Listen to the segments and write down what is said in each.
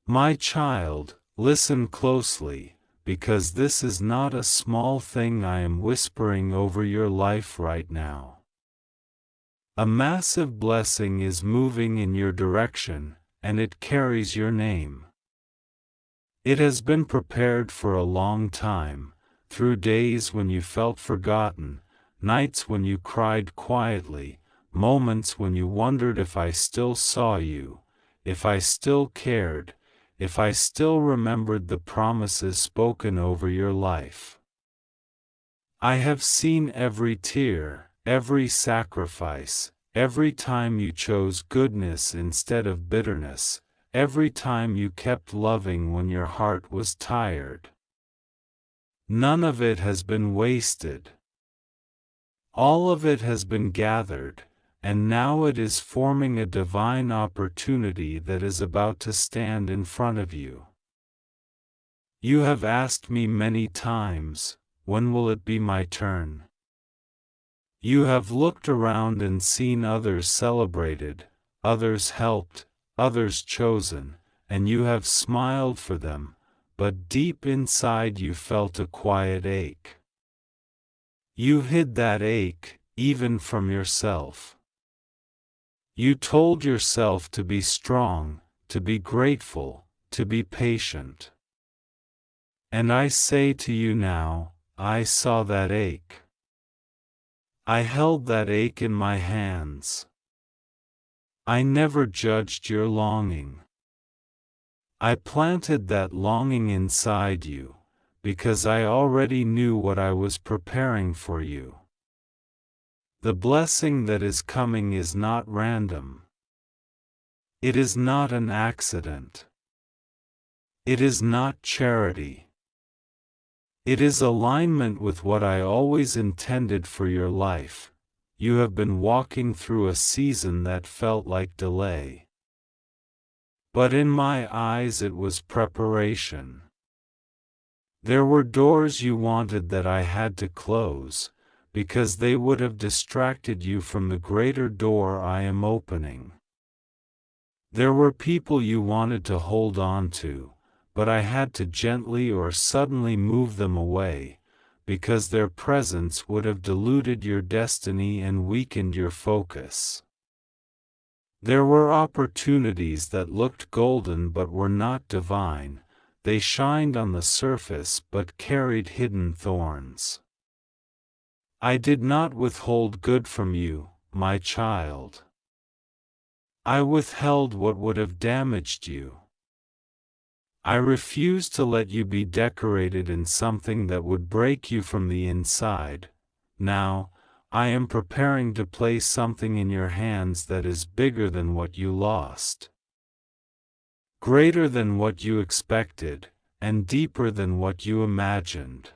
My child, listen closely, because this is not a small thing I am whispering over your life right now. A massive blessing is moving in your direction, and it carries your name. It has been prepared for a long time, through days when you felt forgotten, nights when you cried quietly, moments when you wondered if I still saw you, if I still cared, if I still remembered the promises spoken over your life. I have seen every tear, every sacrifice, every time you chose goodness instead of bitterness, every time you kept loving when your heart was tired. None of it has been wasted. All of it has been gathered, and now it is forming a divine opportunity that is about to stand in front of you. You have asked me many times, when will it be my turn? You have looked around and seen others celebrated, others helped, others chosen, and you have smiled for them, but deep inside you felt a quiet ache. You hid that ache, even from yourself. You told yourself to be strong, to be grateful, to be patient. And I say to you now, I saw that ache. I held that ache in my hands. I never judged your longing. I planted that longing inside you, because I already knew what I was preparing for you. The blessing that is coming is not random. It is not an accident. It is not charity. It is alignment with what I always intended for your life. You have been walking through a season that felt like delay. But in my eyes it was preparation. There were doors you wanted that I had to close, because they would have distracted you from the greater door I am opening. There were people you wanted to hold on to, but I had to gently or suddenly move them away, because their presence would have diluted your destiny and weakened your focus. There were opportunities that looked golden but were not divine. They shined on the surface but carried hidden thorns. I did not withhold good from you, my child. I withheld what would have damaged you. I refused to let you be decorated in something that would break you from the inside. Now, I am preparing to place something in your hands that is bigger than what you lost, greater than what you expected, and deeper than what you imagined.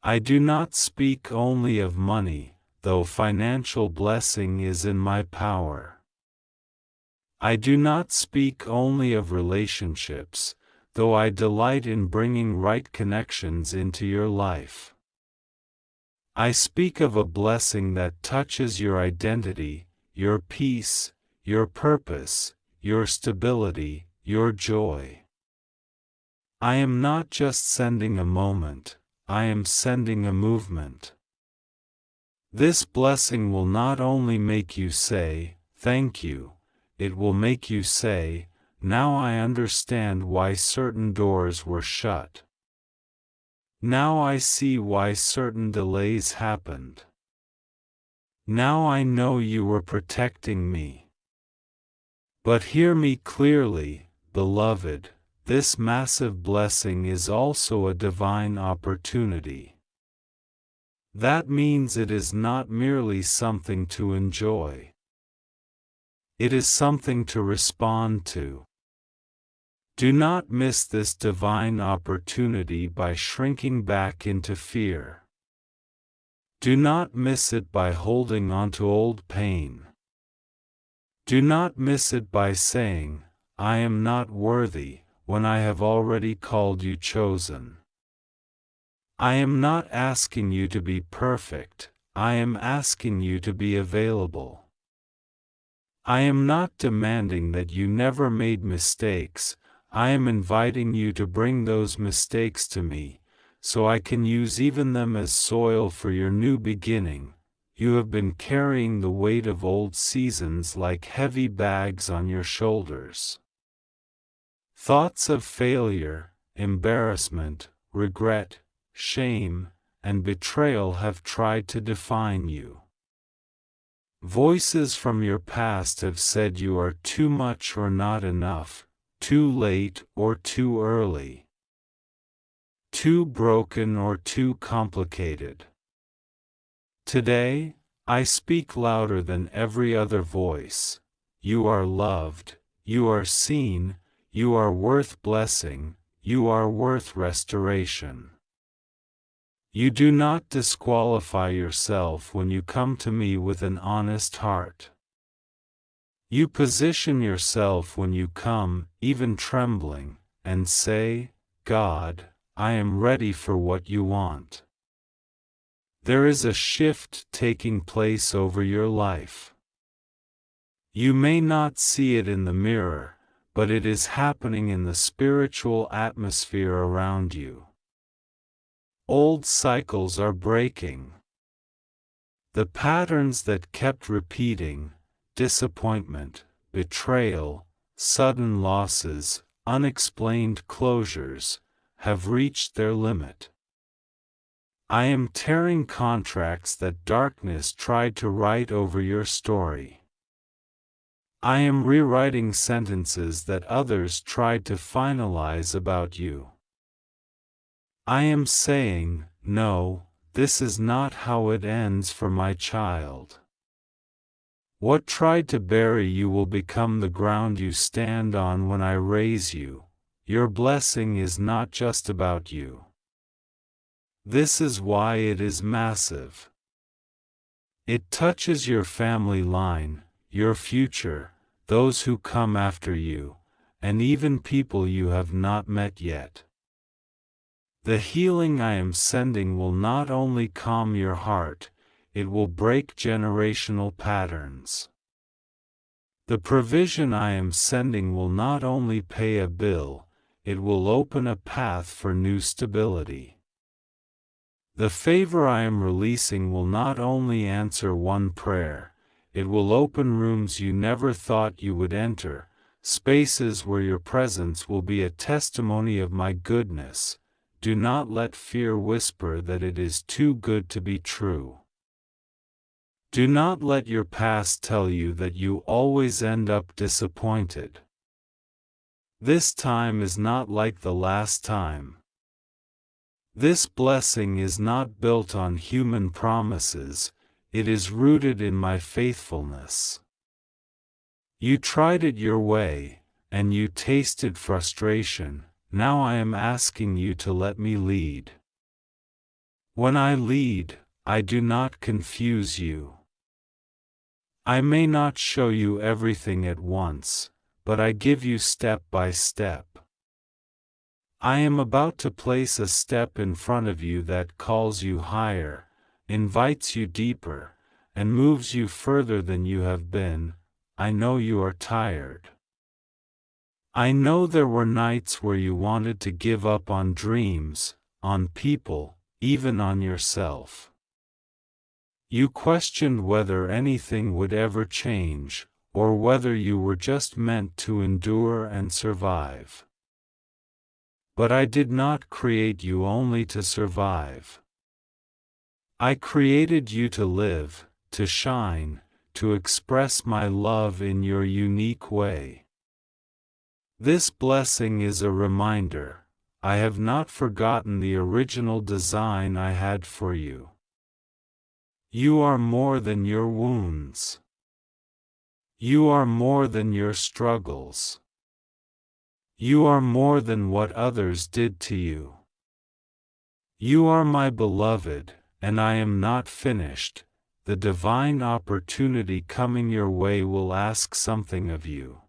I do not speak only of money, though financial blessing is in my power. I do not speak only of relationships, though I delight in bringing right connections into your life. I speak of a blessing that touches your identity, your peace, your purpose, your stability, your joy. I am not just sending a moment, I am sending a movement. This blessing will not only make you say, "Thank you," it will make you say, "Now I understand why certain doors were shut. Now I see why certain delays happened. Now I know you were protecting me." But hear me clearly, beloved, this massive blessing is also a divine opportunity. That means it is not merely something to enjoy. It is something to respond to. Do not miss this divine opportunity by shrinking back into fear. Do not miss it by holding on to old pain. Do not miss it by saying, "I am not worthy," when I have already called you chosen. I am not asking you to be perfect, I am asking you to be available. I am not demanding that you never made mistakes. I am inviting you to bring those mistakes to me, so I can use even them as soil for your new beginning. You have been carrying the weight of old seasons like heavy bags on your shoulders. Thoughts of failure, embarrassment, regret, shame, and betrayal have tried to define you. Voices from your past have said you are too much or not enough, too late or too early, too broken or too complicated. Today, I speak louder than every other voice. You are loved, you are seen, you are worth blessing, you are worth restoration. You do not disqualify yourself when you come to me with an honest heart. You position yourself when you come, even trembling, and say, God, I am ready for what you want. There is a shift taking place over your life. You may not see it in the mirror, but it is happening in the spiritual atmosphere around you. Old cycles are breaking. The patterns that kept repeating, disappointment, betrayal, sudden losses, unexplained closures, have reached their limit. I am tearing contracts that darkness tried to write over your story. I am rewriting sentences that others tried to finalize about you. I am saying, no, this is not how it ends for my child. What tried to bury you will become the ground you stand on when I raise you. Your blessing is not just about you. This is why it is massive. It touches your family line, your future, those who come after you, and even people you have not met yet. The healing I am sending will not only calm your heart, it will break generational patterns. The provision I am sending will not only pay a bill, it will open a path for new stability. The favor I am releasing will not only answer one prayer, it will open rooms you never thought you would enter, spaces where your presence will be a testimony of my goodness. Do not let fear whisper that it is too good to be true. Do not let your past tell you that you always end up disappointed. This time is not like the last time. This blessing is not built on human promises, it is rooted in my faithfulness. You tried it your way, and you tasted frustration. Now I am asking you to let me lead. When I lead, I do not confuse you. I may not show you everything at once, but I give you step by step. I am about to place a step in front of you that calls you higher, invites you deeper, and moves you further than you have been. I know you are tired. I know there were nights where you wanted to give up on dreams, on people, even on yourself. You questioned whether anything would ever change, or whether you were just meant to endure and survive. But I did not create you only to survive. I created you to live, to shine, to express my love in your unique way. This blessing is a reminder, I have not forgotten the original design I had for you. You are more than your wounds. You are more than your struggles. You are more than what others did to you. You are my beloved, and I am not finished. The divine opportunity coming your way will ask something of you.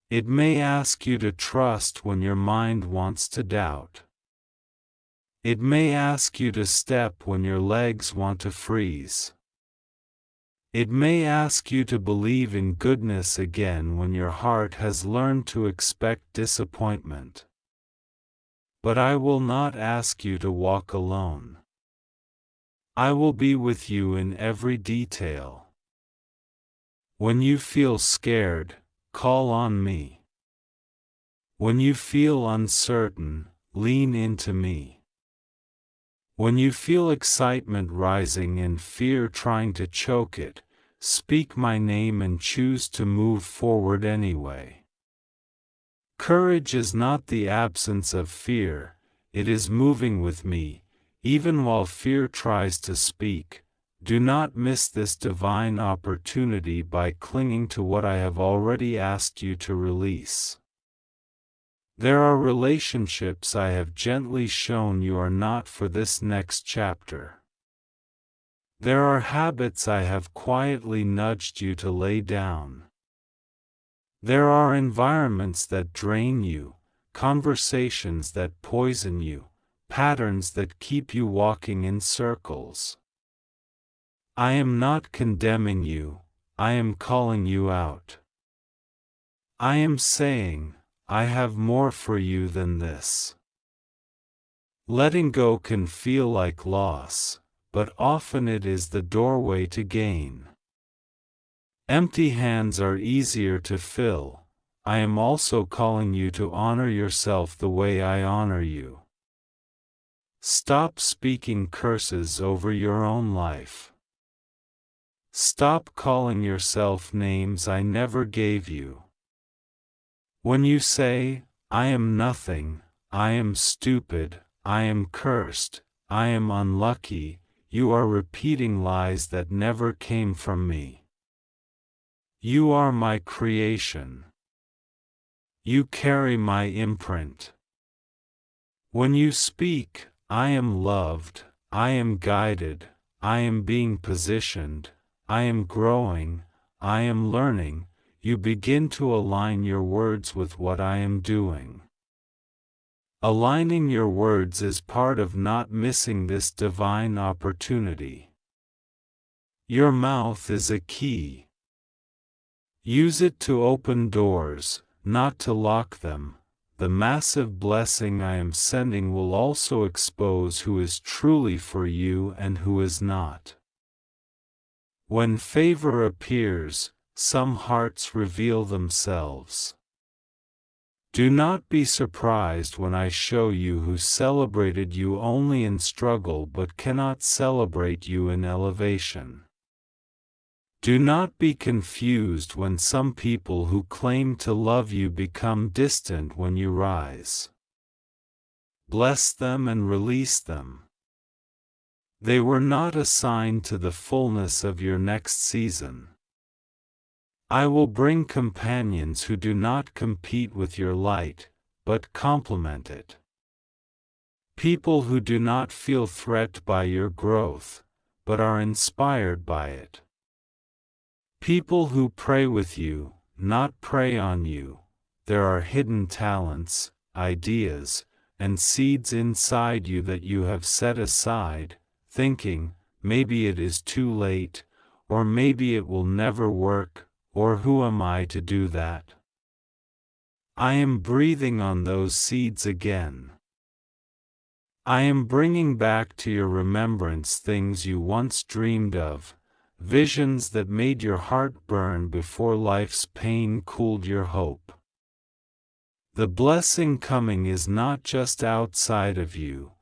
It may ask you to trust when your mind wants to doubt. It may ask you to step when your legs want to freeze. It may ask you to believe in goodness again when your heart has learned to expect disappointment. But I will not ask you to walk alone. I will be with you in every detail. When you feel scared, call on me. When you feel uncertain, lean into me. When you feel excitement rising and fear trying to choke it, speak my name and choose to move forward anyway. Courage is not the absence of fear, it is moving with me, even while fear tries to speak. Do not miss this divine opportunity by clinging to what I have already asked you to release. There are relationships I have gently shown you are not for this next chapter. There are habits I have quietly nudged you to lay down. There are environments that drain you, conversations that poison you, patterns that keep you walking in circles. I am not condemning you, I am calling you out. I am saying, I have more for you than this. Letting go can feel like loss, but often it is the doorway to gain. Empty hands are easier to fill. I am also calling you to honor yourself the way I honor you. Stop speaking curses over your own life. Stop calling yourself names I never gave you. When you say, I am nothing, I am stupid, I am cursed, I am unlucky, you are repeating lies that never came from me. You are my creation. You carry my imprint. When you speak, I am loved, I am guided, I am being positioned, I am growing, I am learning, you begin to align your words with what I am doing. Aligning your words is part of not missing this divine opportunity. Your mouth is a key. Use it to open doors, not to lock them. The massive blessing I am sending will also expose who is truly for you and who is not. When favor appears, some hearts reveal themselves. Do not be surprised when I show you who celebrated you only in struggle but cannot celebrate you in elevation. Do not be confused when some people who claim to love you become distant when you rise. Bless them and release them. They were not assigned to the fullness of your next season. I will bring companions who do not compete with your light, but complement it. People who do not feel threatened by your growth, but are inspired by it. People who pray with you, not prey on you. There are hidden talents, ideas, and seeds inside you that you have set aside, thinking, maybe it is too late, or maybe it will never work, or who am I to do that? I am breathing on those seeds again. I am bringing back to your remembrance things you once dreamed of, visions that made your heart burn before life's pain cooled your hope. The blessing coming is not just outside of you,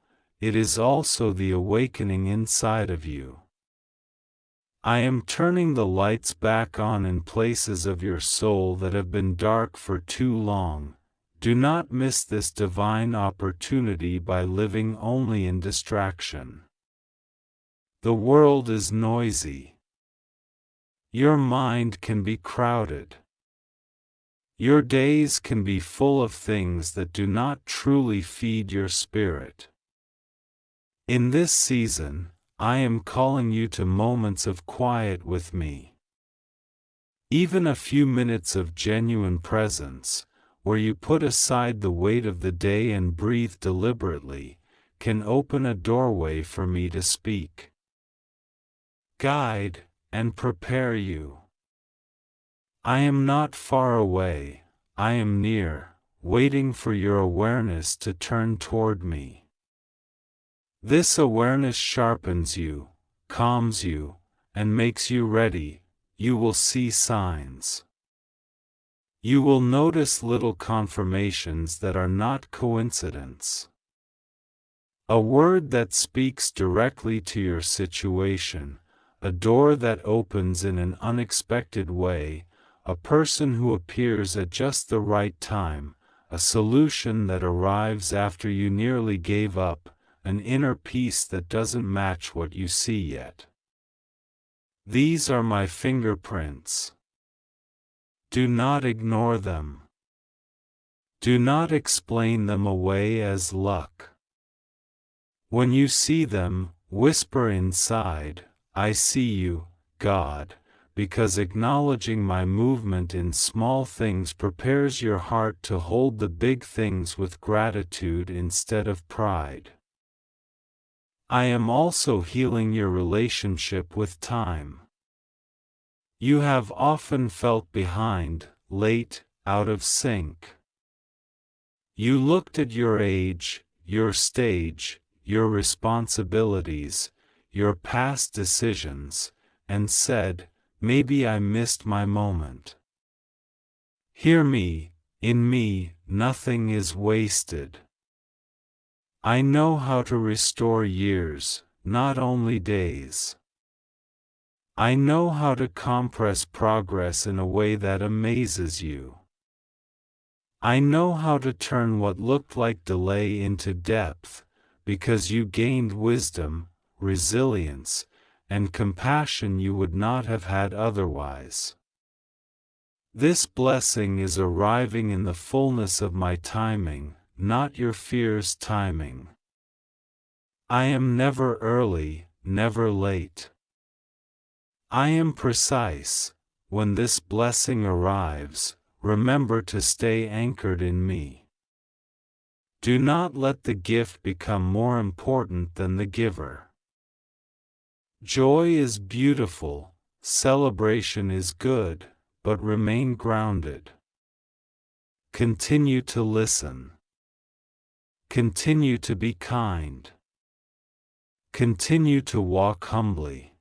it is also the awakening inside of you. I am turning the lights back on in places of your soul that have been dark for too long. Do not miss this divine opportunity by living only in distraction. The world is noisy. Your mind can be crowded. Your days can be full of things that do not truly feed your spirit. In this season, I am calling you to moments of quiet with me. Even a few minutes of genuine presence, where you put aside the weight of the day and breathe deliberately, can open a doorway for me to speak. Guide, and prepare you. I am not far away, I am near, waiting for your awareness to turn toward me. This awareness sharpens you, calms you, and makes you ready. You will see signs. You will notice little confirmations that are not coincidence. A word that speaks directly to your situation, a door that opens in an unexpected way, a person who appears at just the right time, a solution that arrives after you nearly gave up, an inner peace that doesn't match what you see yet. These are my fingerprints. Do not ignore them. Do not explain them away as luck. When you see them, whisper inside, I see you, God, because acknowledging my movement in small things prepares your heart to hold the big things with gratitude instead of pride. I am also healing your relationship with time. You have often felt behind, late, out of sync. You looked at your age, your stage, your responsibilities, your past decisions, and said, maybe I missed my moment. Hear me, in me, nothing is wasted. I know how to restore years, not only days. I know how to compress progress in a way that amazes you. I know how to turn what looked like delay into depth, because you gained wisdom, resilience, and compassion you would not have had otherwise. This blessing is arriving in the fullness of my timing, not your fear's timing. I am never early, never late. I am precise. When this blessing arrives, remember to stay anchored in me. Do not let the gift become more important than the giver. Joy is beautiful, celebration is good, but remain grounded. Continue to listen. Continue to be kind. Continue to walk humbly.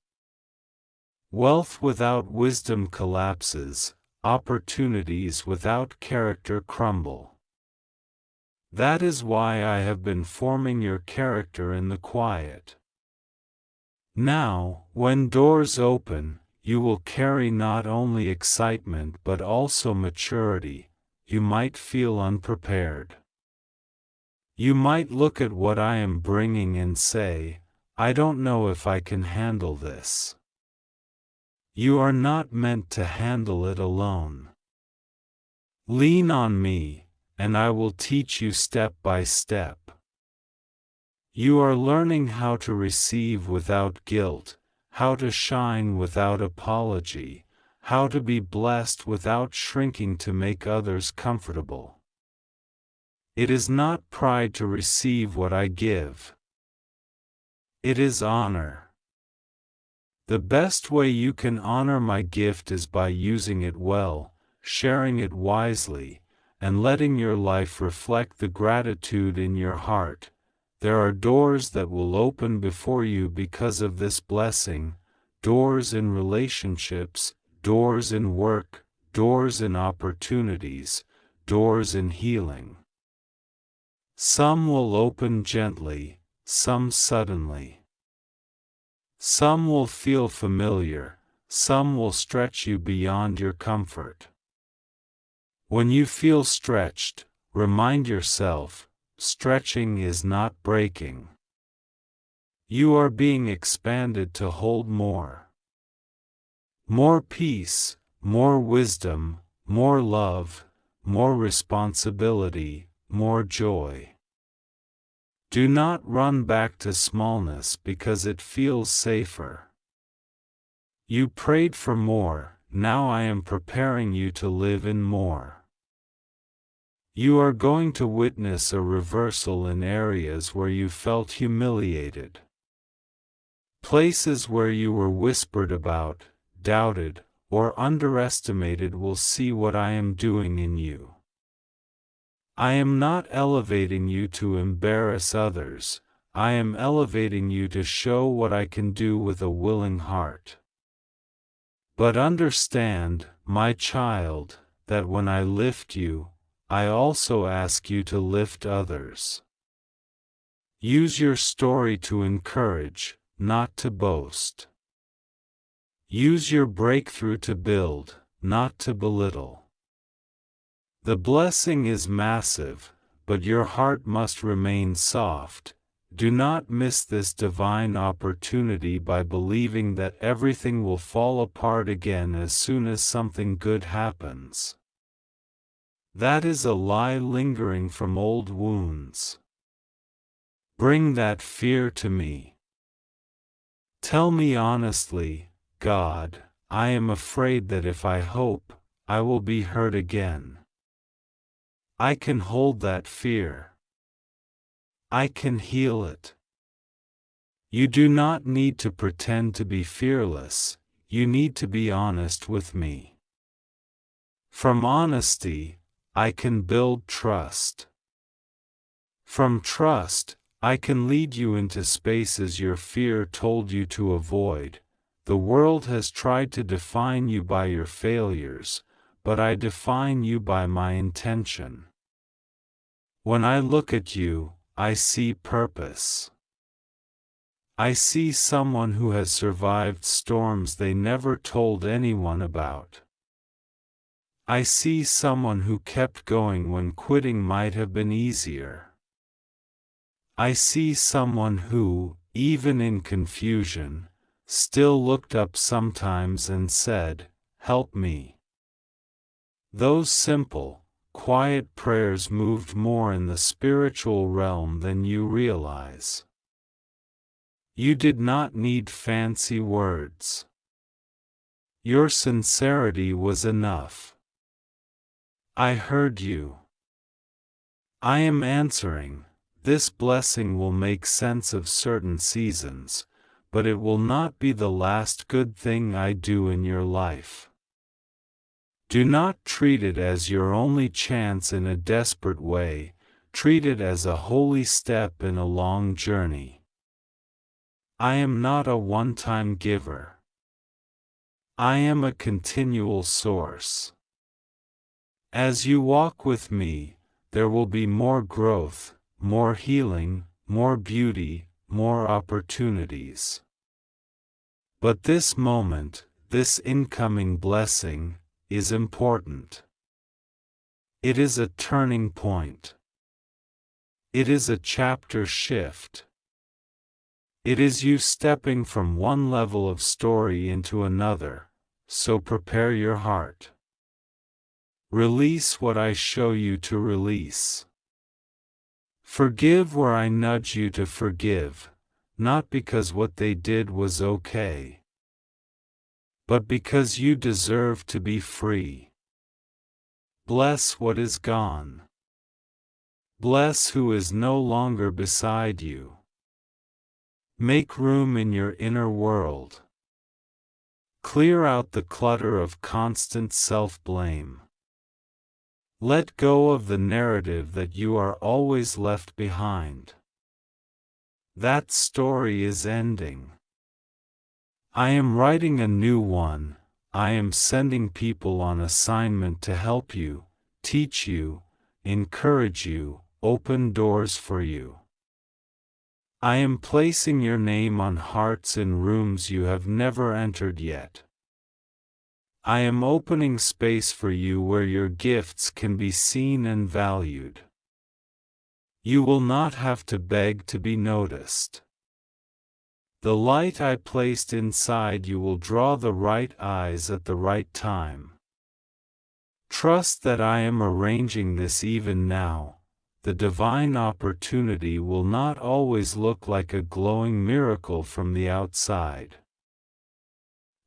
Wealth without wisdom collapses, opportunities without character crumble. That is why I have been forming your character in the quiet. Now, when doors open, you will carry not only excitement but also maturity. You might feel unprepared. You might look at what I am bringing and say, I don't know if I can handle this. You are not meant to handle it alone. Lean on me, and I will teach you step by step. You are learning how to receive without guilt, how to shine without apology, how to be blessed without shrinking to make others comfortable. It is not pride to receive what I give. It is honor. The best way you can honor my gift is by using it well, sharing it wisely, and letting your life reflect the gratitude in your heart. There are doors that will open before you because of this blessing, doors in relationships, doors in work, doors in opportunities, doors in healing. Some will open gently, some suddenly. Some will feel familiar, some will stretch you beyond your comfort. When you feel stretched, remind yourself, stretching is not breaking. You are being expanded to hold more. More peace, more wisdom, more love, more responsibility, more joy. Do not run back to smallness because it feels safer. You prayed for more, now I am preparing you to live in more. You are going to witness a reversal in areas where you felt humiliated. Places where you were whispered about, doubted, or underestimated will see what I am doing in you. I am not elevating you to embarrass others, I am elevating you to show what I can do with a willing heart. But understand, my child, that when I lift you, I also ask you to lift others. Use your story to encourage, not to boast. Use your breakthrough to build, not to belittle. The blessing is massive, but your heart must remain soft. Do not miss this divine opportunity by believing that everything will fall apart again as soon as something good happens. That is a lie lingering from old wounds. Bring that fear to me. Tell me honestly, God, I am afraid that if I hope, I will be hurt again. I can hold that fear. I can heal it. You do not need to pretend to be fearless, you need to be honest with me. From honesty, I can build trust. From trust, I can lead you into spaces your fear told you to avoid. The world has tried to define you by your failures, but I define you by my intention. When I look at you, I see purpose. I see someone who has survived storms they never told anyone about. I see someone who kept going when quitting might have been easier. I see someone who, even in confusion, still looked up sometimes and said, "Help me." Those simple, quiet prayers moved more in the spiritual realm than you realize. You did not need fancy words. Your sincerity was enough. I heard you. I am answering. This blessing will make sense of certain seasons, but it will not be the last good thing I do in your life. Do not treat it as your only chance in a desperate way, treat it as a holy step in a long journey. I am not a one-time giver. I am a continual source. As you walk with me, there will be more growth, more healing, more beauty, more opportunities. But this moment, this incoming blessing, is important. It is a turning point. It is a chapter shift. It is you stepping from one level of story into another, so prepare your heart. Release what I show you to release. Forgive where I nudge you to forgive, not because what they did was okay, but because you deserve to be free. Bless what is gone. Bless who is no longer beside you. Make room in your inner world. Clear out the clutter of constant self-blame. Let go of the narrative that you are always left behind. That story is ending. I am writing a new one. I am sending people on assignment to help you, teach you, encourage you, open doors for you. I am placing your name on hearts in rooms you have never entered yet. I am opening space for you where your gifts can be seen and valued. You will not have to beg to be noticed. The light I placed inside you will draw the right eyes at the right time. Trust that I am arranging this even now. The divine opportunity will not always look like a glowing miracle from the outside.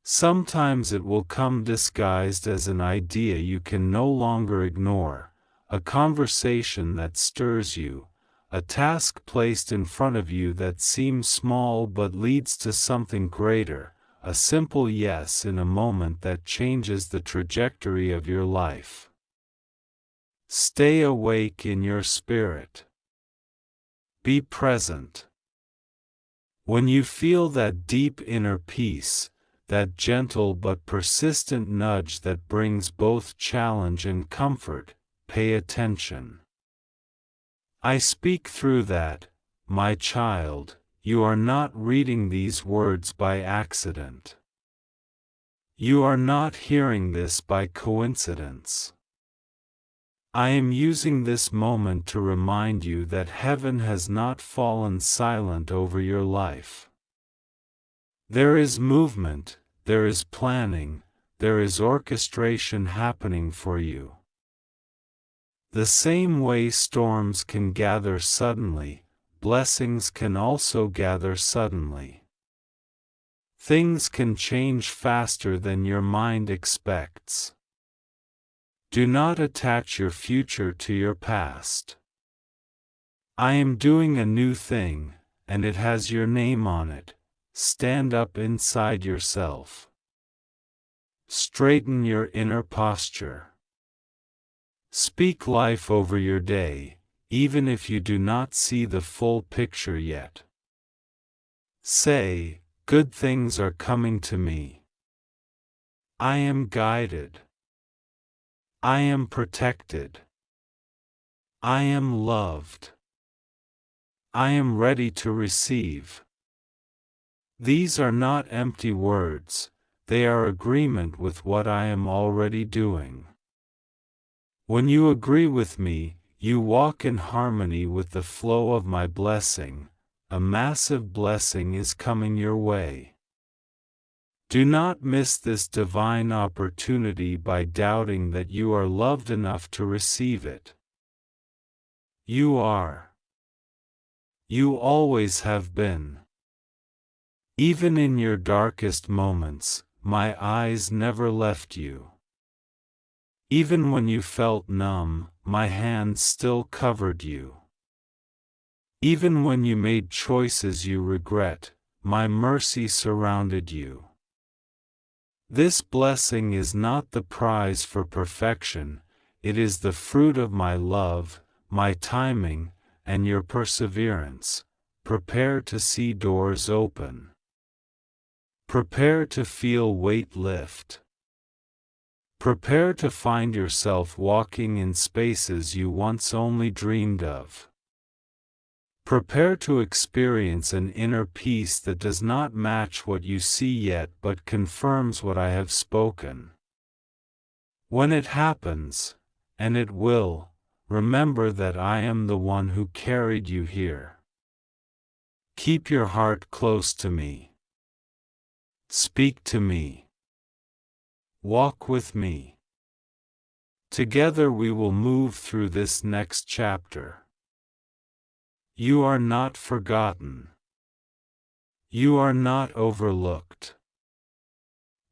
Sometimes it will come disguised as an idea you can no longer ignore, a conversation that stirs you, a task placed in front of you that seems small but leads to something greater, a simple yes in a moment that changes the trajectory of your life. Stay awake in your spirit. Be present. When you feel that deep inner peace, that gentle but persistent nudge that brings both challenge and comfort, pay attention. I speak through that, my child. You are not reading these words by accident. You are not hearing this by coincidence. I am using this moment to remind you that heaven has not fallen silent over your life. There is movement, there is planning, there is orchestration happening for you. The same way storms can gather suddenly, blessings can also gather suddenly. Things can change faster than your mind expects. Do not attach your future to your past. I am doing a new thing, and it has your name on it. Stand up inside yourself. Straighten your inner posture. Speak life over your day, even if you do not see the full picture yet. Say, good things are coming to me. I am guided. I am protected. I am loved. I am ready to receive. These are not empty words, they are agreement with what I am already doing. When you agree with me, you walk in harmony with the flow of my blessing. A massive blessing is coming your way. Do not miss this divine opportunity by doubting that you are loved enough to receive it. You are. You always have been. Even in your darkest moments, my eyes never left you. Even when you felt numb, my hands still covered you. Even when you made choices you regret, my mercy surrounded you. This blessing is not the prize for perfection, it is the fruit of my love, my timing, and your perseverance. Prepare to see doors open. Prepare to feel weight lift. Prepare to find yourself walking in spaces you once only dreamed of. Prepare to experience an inner peace that does not match what you see yet but confirms what I have spoken. When it happens, and it will, remember that I am the one who carried you here. Keep your heart close to me. Speak to me. Walk with me. Together we will move through this next chapter. You are not forgotten. You are not overlooked.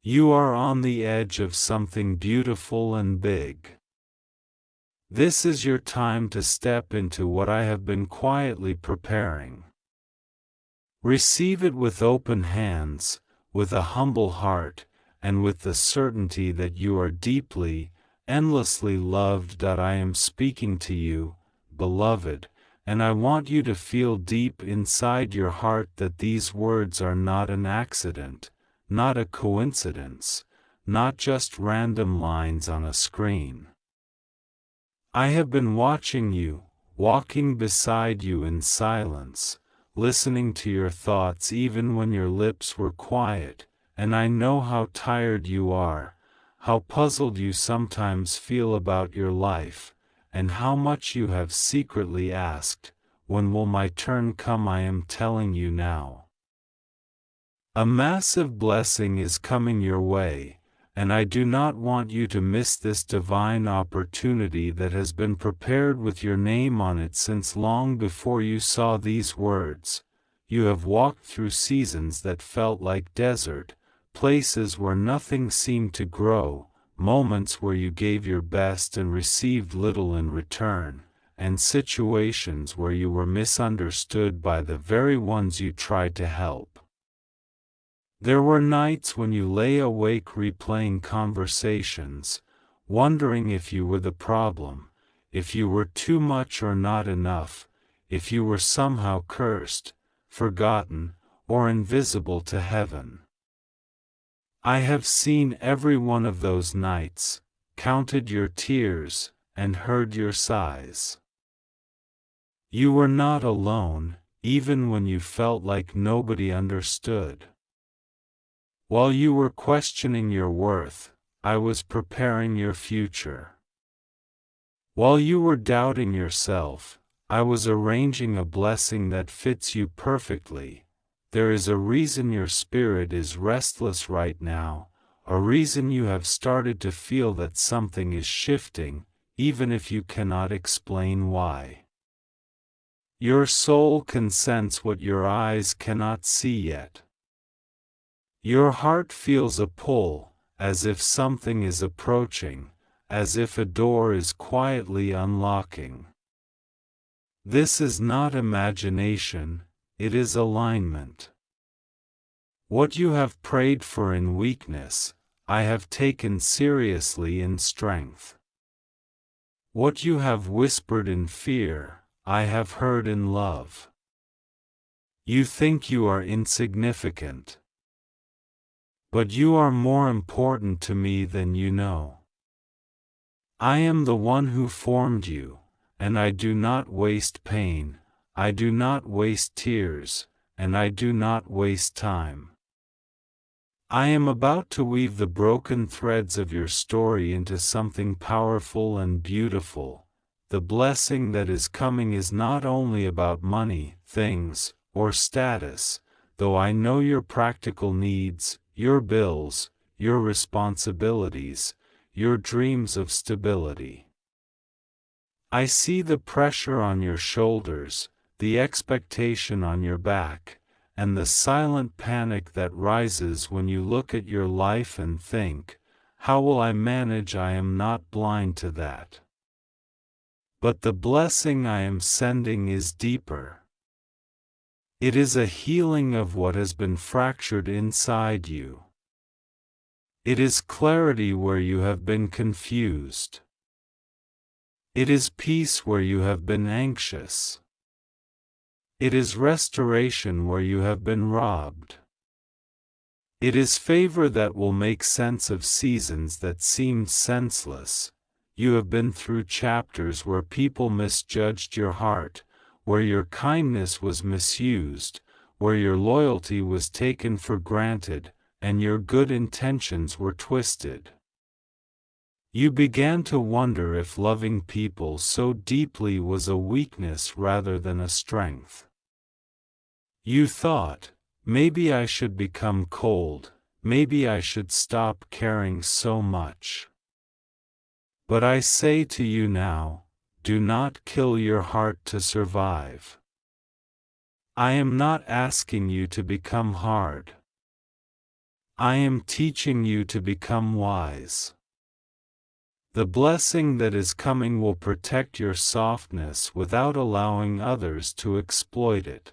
You are on the edge of something beautiful and big. This is your time to step into what I have been quietly preparing. Receive it with open hands, with a humble heart, and with the certainty that you are deeply, endlessly loved. I am speaking to you, beloved, and I want you to feel deep inside your heart that these words are not an accident, not a coincidence, not just random lines on a screen. I have been watching you, walking beside you in silence, listening to your thoughts even when your lips were quiet, and I know how tired you are, how puzzled you sometimes feel about your life, and how much you have secretly asked, when will my turn come? I am telling you now. A massive blessing is coming your way, and I do not want you to miss this divine opportunity that has been prepared with your name on it since long before you saw these words. You have walked through seasons that felt like desert, places where nothing seemed to grow, moments where you gave your best and received little in return, and situations where you were misunderstood by the very ones you tried to help. There were nights when you lay awake replaying conversations, wondering if you were the problem, if you were too much or not enough, if you were somehow cursed, forgotten, or invisible to heaven. I have seen every one of those nights, counted your tears, and heard your sighs. You were not alone, even when you felt like nobody understood. While you were questioning your worth, I was preparing your future. While you were doubting yourself, I was arranging a blessing that fits you perfectly. There is a reason your spirit is restless right now, a reason you have started to feel that something is shifting, even if you cannot explain why. Your soul can sense what your eyes cannot see yet. Your heart feels a pull, as if something is approaching, as if a door is quietly unlocking. This is not imagination, it is alignment. What you have prayed for in weakness, I have taken seriously in strength. What you have whispered in fear, I have heard in love. You think you are insignificant. But you are more important to me than you know. I am the one who formed you, and I do not waste pain, I do not waste tears, and I do not waste time. I am about to weave the broken threads of your story into something powerful and beautiful. The blessing that is coming is not only about money, things, or status, though I know your practical needs, your bills, your responsibilities, your dreams of stability. I see the pressure on your shoulders, the expectation on your back, and the silent panic that rises when you look at your life and think, how will I manage? I am not blind to that. But the blessing I am sending is deeper. It is a healing of what has been fractured inside you. It is clarity where you have been confused. It is peace where you have been anxious. It is restoration where you have been robbed. It is favor that will make sense of seasons that seemed senseless. You have been through chapters where people misjudged your heart, where your kindness was misused, where your loyalty was taken for granted, and your good intentions were twisted. You began to wonder if loving people so deeply was a weakness rather than a strength. You thought, maybe I should become cold, maybe I should stop caring so much. But I say to you now, do not kill your heart to survive. I am not asking you to become hard. I am teaching you to become wise. The blessing that is coming will protect your softness without allowing others to exploit it.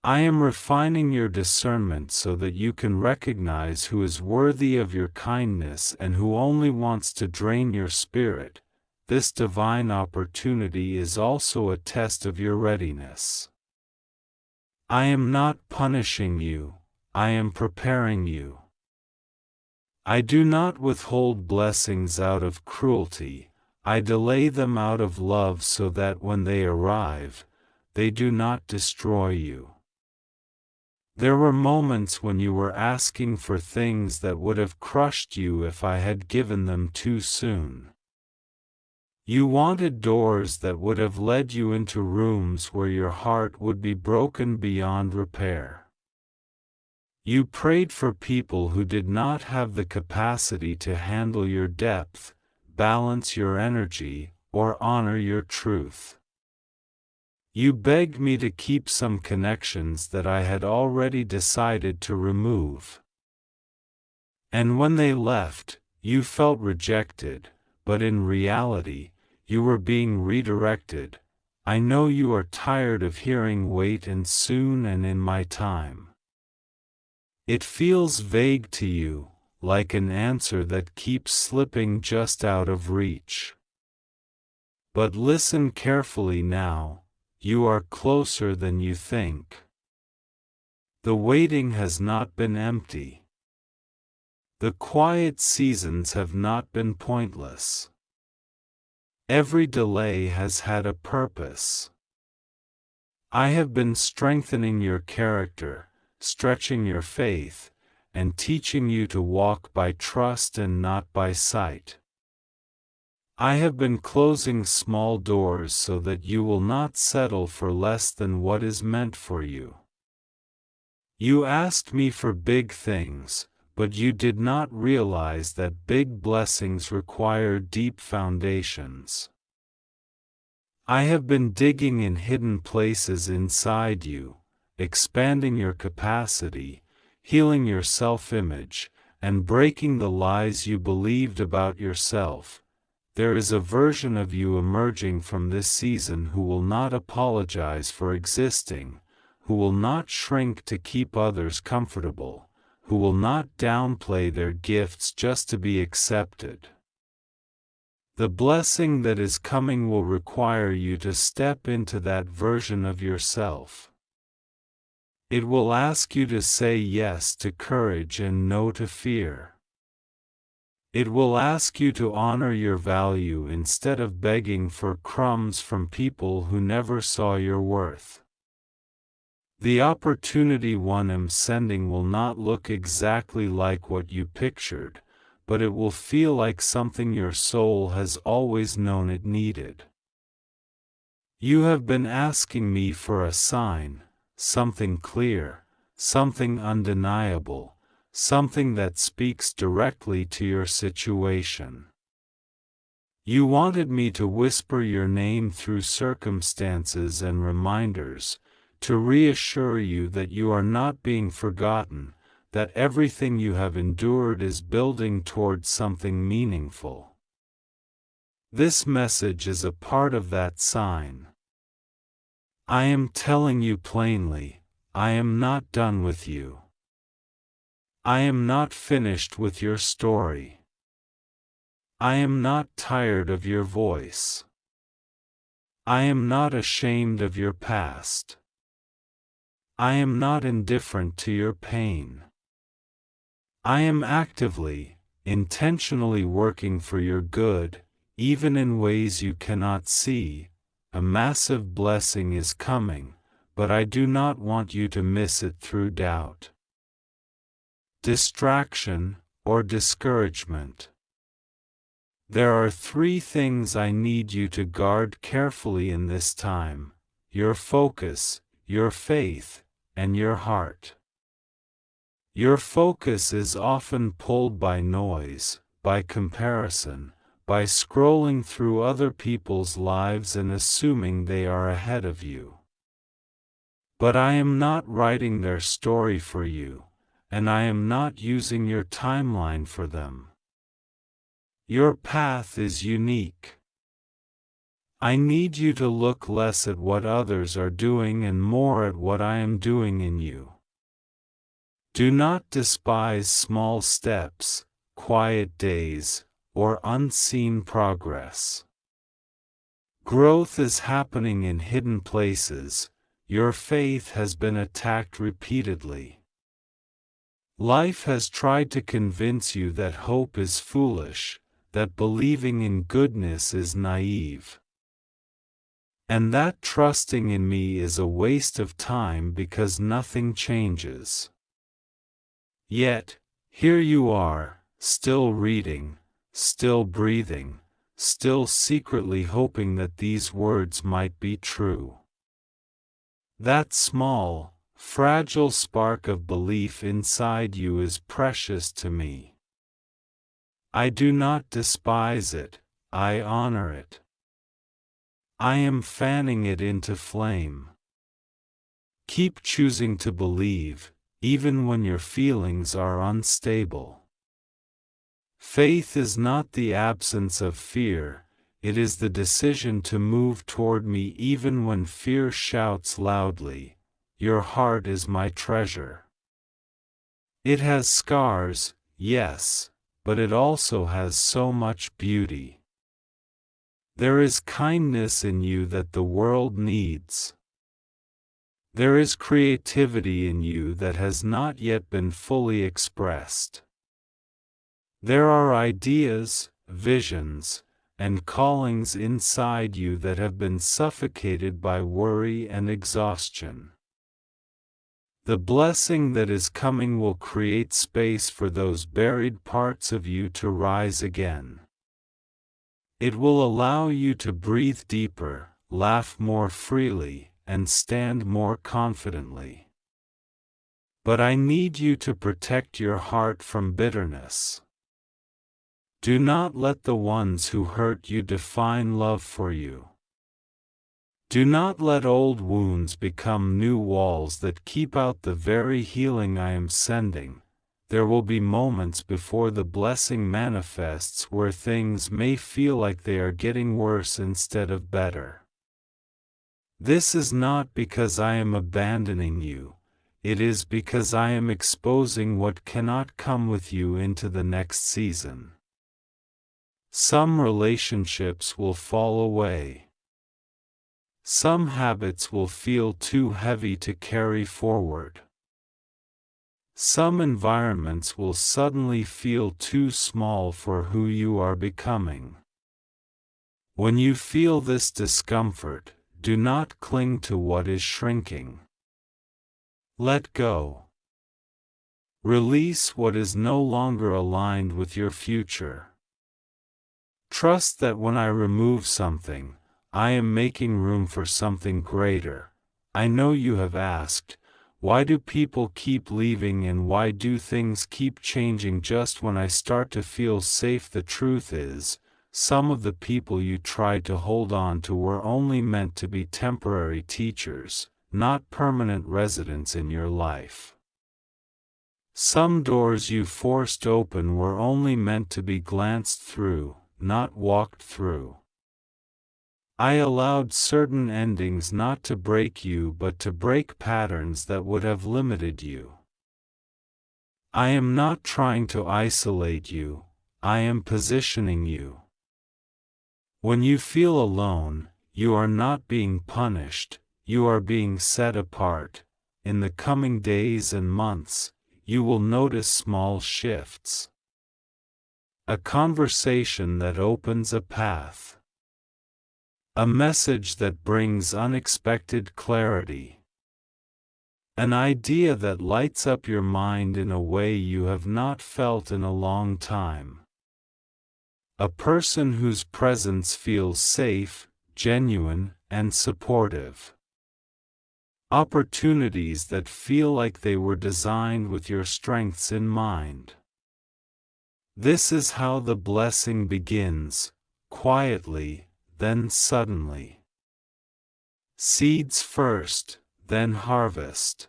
I am refining your discernment so that you can recognize who is worthy of your kindness and who only wants to drain your spirit. This divine opportunity is also a test of your readiness. I am not punishing you, I am preparing you. I do not withhold blessings out of cruelty, I delay them out of love so that when they arrive, they do not destroy you. There were moments when you were asking for things that would have crushed you if I had given them too soon. You wanted doors that would have led you into rooms where your heart would be broken beyond repair. You prayed for people who did not have the capacity to handle your depth, balance your energy, or honor your truth. You begged me to keep some connections that I had already decided to remove. And when they left, you felt rejected, but in reality, you were being redirected. I know you are tired of hearing wait and soon and in my time. It feels vague to you, like an answer that keeps slipping just out of reach. But listen carefully now, you are closer than you think. The waiting has not been empty. The quiet seasons have not been pointless. Every delay has had a purpose. I have been strengthening your character, stretching your faith, and teaching you to walk by trust and not by sight. I have been closing small doors so that you will not settle for less than what is meant for you. You asked me for big things, but you did not realize that big blessings require deep foundations. I have been digging in hidden places inside you, expanding your capacity, healing your self-image, and breaking the lies you believed about yourself. There is a version of you emerging from this season who will not apologize for existing, who will not shrink to keep others comfortable, who will not downplay their gifts just to be accepted. The blessing that is coming will require you to step into that version of yourself. It will ask you to say yes to courage and no to fear. It will ask you to honor your value instead of begging for crumbs from people who never saw your worth. The opportunity one am sending will not look exactly like what you pictured, but it will feel like something your soul has always known it needed. You have been asking me for a sign, something clear, something undeniable, something that speaks directly to your situation. You wanted me to whisper your name through circumstances and reminders, to reassure you that you are not being forgotten, that everything you have endured is building towards something meaningful. This message is a part of that sign. I am telling you plainly, I am not done with you. I am not finished with your story. I am not tired of your voice. I am not ashamed of your past. I am not indifferent to your pain. I am actively, intentionally working for your good, even in ways you cannot see. A massive blessing is coming, but I do not want you to miss it through doubt, distraction, or discouragement. There are 3 things I need you to guard carefully in this time: your focus, your faith, and your heart. Your focus is often pulled by noise, by comparison, by scrolling through other people's lives and assuming they are ahead of you. But I am not writing their story for you, and I am not using your timeline for them. Your path is unique. I need you to look less at what others are doing and more at what I am doing in you. Do not despise small steps, quiet days, or unseen progress. Growth is happening in hidden places. Your faith has been attacked repeatedly. Life has tried to convince you that hope is foolish, that believing in goodness is naive, and that trusting in me is a waste of time because nothing changes. Yet, here you are, still reading, still breathing, still secretly hoping that these words might be true. That small, fragile spark of belief inside you is precious to me. I do not despise it, I honor it. I am fanning it into flame. Keep choosing to believe, even when your feelings are unstable. Faith is not the absence of fear, it is the decision to move toward me even when fear shouts loudly, "Your heart is my treasure." It has scars, yes, but it also has so much beauty. There is kindness in you that the world needs. There is creativity in you that has not yet been fully expressed. There are ideas, visions, and callings inside you that have been suffocated by worry and exhaustion. The blessing that is coming will create space for those buried parts of you to rise again. It will allow you to breathe deeper, laugh more freely, and stand more confidently. But I need you to protect your heart from bitterness. Do not let the ones who hurt you define love for you. Do not let old wounds become new walls that keep out the very healing I am sending. There will be moments before the blessing manifests where things may feel like they are getting worse instead of better. This is not because I am abandoning you, it is because I am exposing what cannot come with you into the next season. Some relationships will fall away. Some habits will feel too heavy to carry forward. Some environments will suddenly feel too small for who you are becoming. When you feel this discomfort, do not cling to what is shrinking. Let go. Release what is no longer aligned with your future. Trust that when I remove something, I am making room for something greater. I know you have asked, why do people keep leaving and why do things keep changing just when I start to feel safe? The truth is, some of the people you tried to hold on to were only meant to be temporary teachers, not permanent residents in your life. Some doors you forced open were only meant to be glanced through, not walked through. I allowed certain endings not to break you but to break patterns that would have limited you. I am not trying to isolate you, I am positioning you. When you feel alone, you are not being punished, you are being set apart. In the coming days and months, you will notice small shifts. A conversation that opens a path. A message that brings unexpected clarity. An idea that lights up your mind in a way you have not felt in a long time. A person whose presence feels safe, genuine, and supportive. Opportunities that feel like they were designed with your strengths in mind. This is how the blessing begins, quietly, then suddenly. Seeds first, then harvest.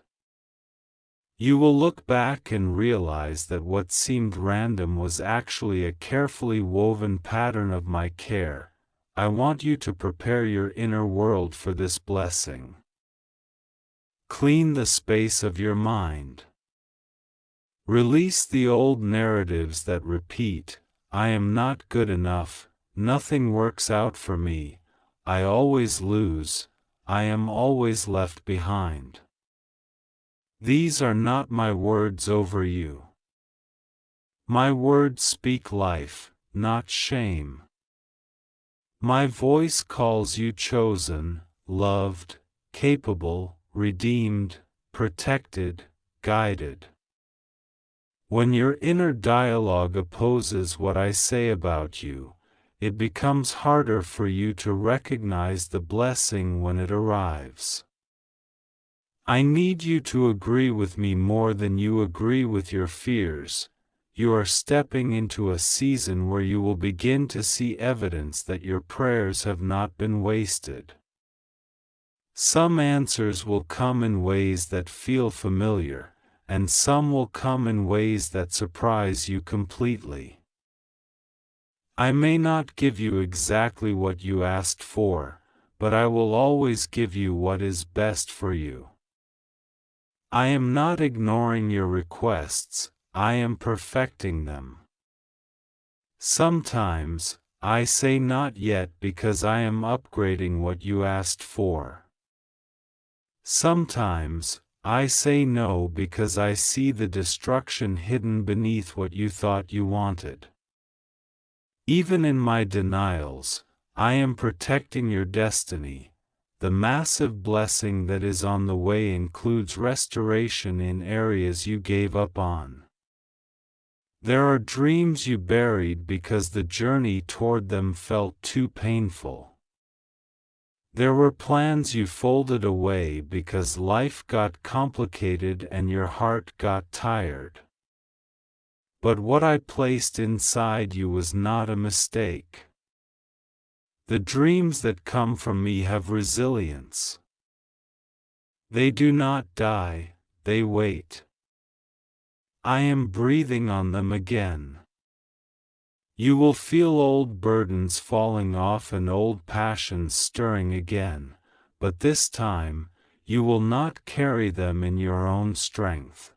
You will look back and realize that what seemed random was actually a carefully woven pattern of my care. I want you to prepare your inner world for this blessing. Clean the space of your mind. Release the old narratives that repeat, I am not good enough, nothing works out for me, I always lose, I am always left behind. These are not my words over you. My words speak life, not shame. My voice calls you chosen, loved, capable, redeemed, protected, guided. When your inner dialogue opposes what I say about you, it becomes harder for you to recognize the blessing when it arrives. I need you to agree with me more than you agree with your fears. You are stepping into a season where you will begin to see evidence that your prayers have not been wasted. Some answers will come in ways that feel familiar, and some will come in ways that surprise you completely. I may not give you exactly what you asked for, but I will always give you what is best for you. I am not ignoring your requests, I am perfecting them. Sometimes, I say not yet because I am upgrading what you asked for. Sometimes, I say no because I see the destruction hidden beneath what you thought you wanted. Even in my denials, I am protecting your destiny. The massive blessing that is on the way includes restoration in areas you gave up on. There are dreams you buried because the journey toward them felt too painful. There were plans you folded away because life got complicated and your heart got tired. But what I placed inside you was not a mistake. The dreams that come from me have resilience. They do not die, they wait. I am breathing on them again. You will feel old burdens falling off and old passions stirring again, but this time, you will not carry them in your own strength.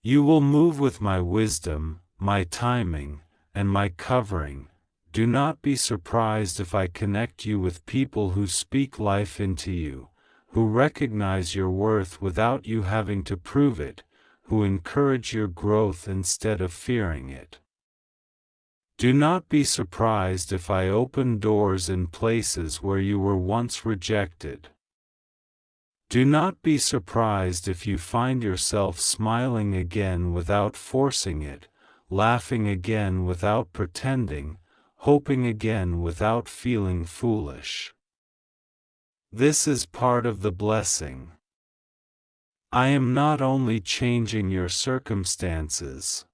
You will move with my wisdom, my timing, and my covering. Do not be surprised if I connect you with people who speak life into you, who recognize your worth without you having to prove it, who encourage your growth instead of fearing it. Do not be surprised if I open doors in places where you were once rejected. Do not be surprised if you find yourself smiling again without forcing it, laughing again without pretending, hoping again without feeling foolish. This is part of the blessing. I am not only changing your circumstances.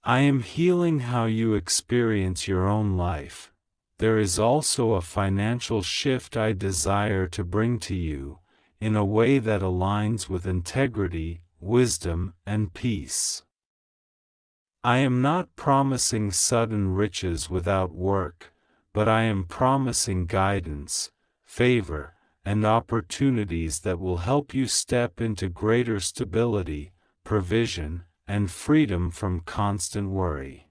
I am healing how you experience your own life. There is also a financial shift I desire to bring to you, in a way that aligns with integrity, wisdom, and peace. I am not promising sudden riches without work, but I am promising guidance, favor, and opportunities that will help you step into greater stability, provision, and freedom from constant worry.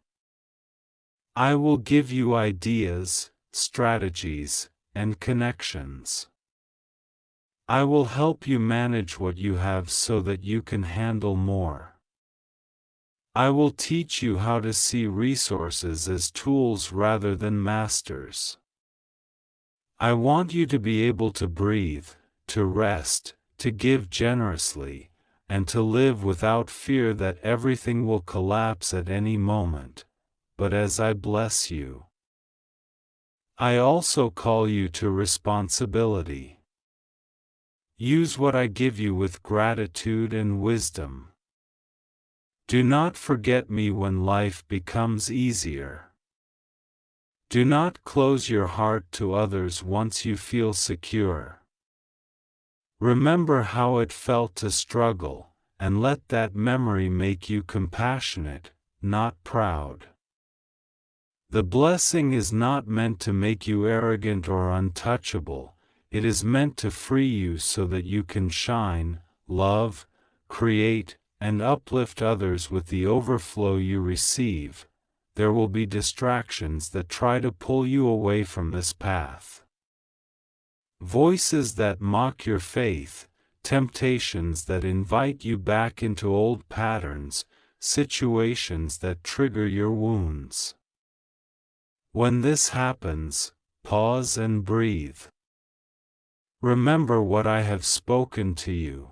I will give you ideas, strategies, and connections. I will help you manage what you have so that you can handle more. I will teach you how to see resources as tools rather than masters. I want you to be able to breathe, to rest, to give generously, and to live without fear that everything will collapse at any moment. But as I bless you, I also call you to responsibility. Use what I give you with gratitude and wisdom. Do not forget me when life becomes easier. Do not close your heart to others once you feel secure. Remember how it felt to struggle, and let that memory make you compassionate, not proud. The blessing is not meant to make you arrogant or untouchable, it is meant to free you so that you can shine, love, create, and uplift others with the overflow you receive. There will be distractions that try to pull you away from this path. Voices that mock your faith, temptations that invite you back into old patterns, situations that trigger your wounds. When this happens, pause and breathe. Remember what I have spoken to you.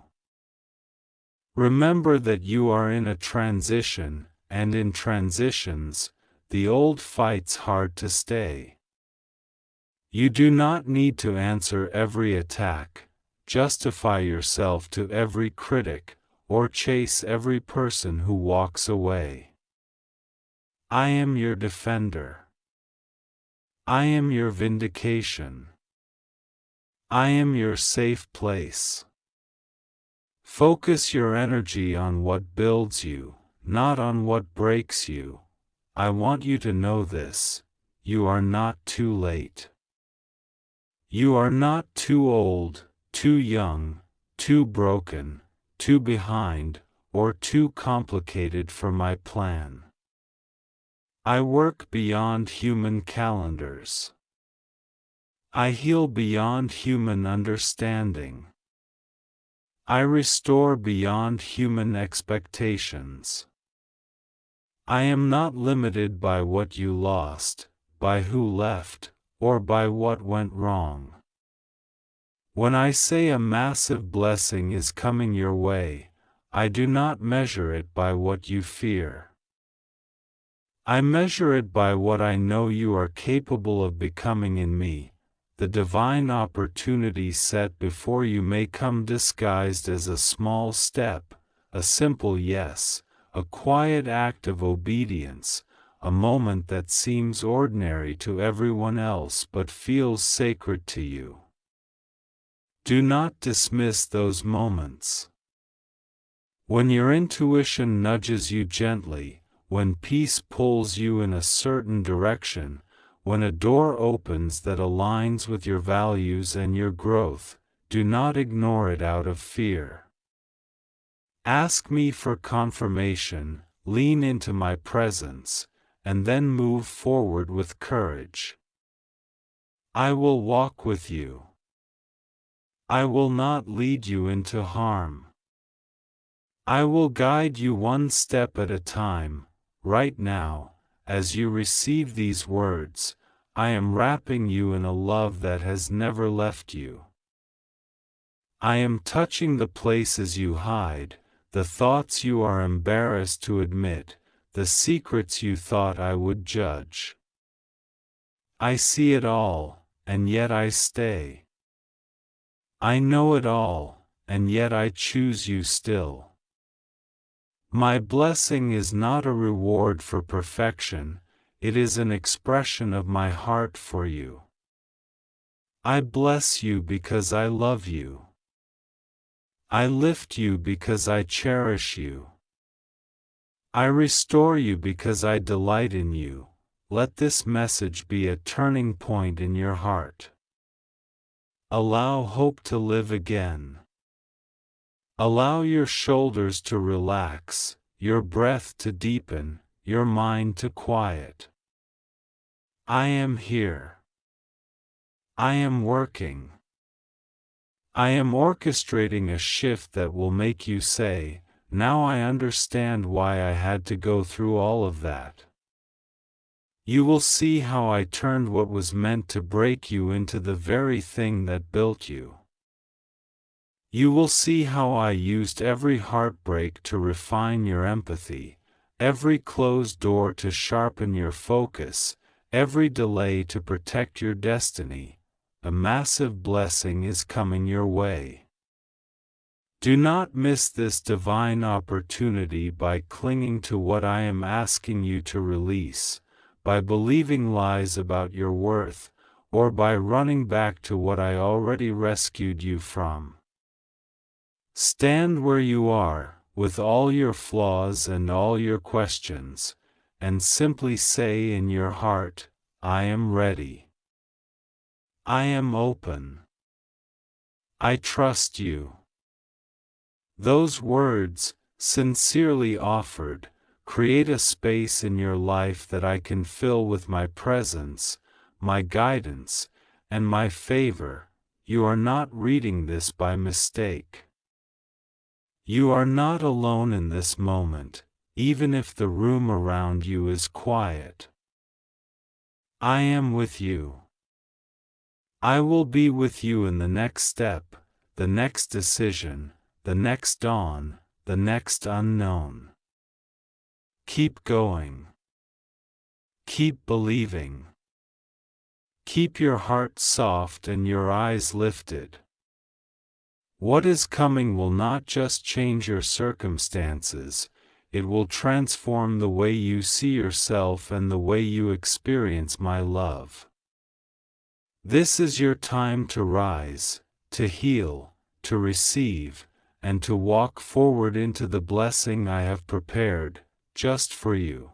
Remember that you are in a transition, and in transitions, the old fight's hard to stay. You do not need to answer every attack, justify yourself to every critic, or chase every person who walks away. I am your defender. I am your vindication. I am your safe place. Focus your energy on what builds you, not on what breaks you. I want you to know this: you are not too late. You are not too old, too young, too broken, too behind, or too complicated for my plan. I work beyond human calendars. I heal beyond human understanding. I restore beyond human expectations. I am not limited by what you lost, by who left, or by what went wrong. When I say a massive blessing is coming your way, I do not measure it by what you fear. I measure it by what I know you are capable of becoming in me. The divine opportunity set before you may come disguised as a small step, a simple yes, a quiet act of obedience, a moment that seems ordinary to everyone else but feels sacred to you. Do not dismiss those moments. When your intuition nudges you gently, when peace pulls you in a certain direction, when a door opens that aligns with your values and your growth, do not ignore it out of fear. Ask me for confirmation, lean into my presence, and then move forward with courage. I will walk with you. I will not lead you into harm. I will guide you one step at a time. Right now, as you receive these words, I am wrapping you in a love that has never left you. I am touching the places you hide, the thoughts you are embarrassed to admit, the secrets you thought I would judge. I see it all, and yet I stay. I know it all, and yet I choose you still. My blessing is not a reward for perfection, it is an expression of my heart for you. I bless you because I love you. I lift you because I cherish you. I restore you because I delight in you. Let this message be a turning point in your heart. Allow hope to live again. Allow your shoulders to relax, your breath to deepen, your mind to quiet. I am here. I am working. I am orchestrating a shift that will make you say, "Now I understand why I had to go through all of that." You will see how I turned what was meant to break you into the very thing that built you. You will see how I used every heartbreak to refine your empathy, every closed door to sharpen your focus, every delay to protect your destiny. A massive blessing is coming your way. Do not miss this divine opportunity by clinging to what I am asking you to release, by believing lies about your worth, or by running back to what I already rescued you from. Stand where you are, with all your flaws and all your questions, and simply say in your heart, I am ready. I am open. I trust you. Those words, sincerely offered, create a space in your life that I can fill with my presence, my guidance, and my favor. You are not reading this by mistake. You are not alone in this moment, even if the room around you is quiet. I am with you. I will be with you in the next step, the next decision, the next dawn, the next unknown. Keep going. Keep believing. Keep your heart soft and your eyes lifted. What is coming will not just change your circumstances, it will transform the way you see yourself and the way you experience my love. This is your time to rise, to heal, to receive, and to walk forward into the blessing I have prepared, just for you.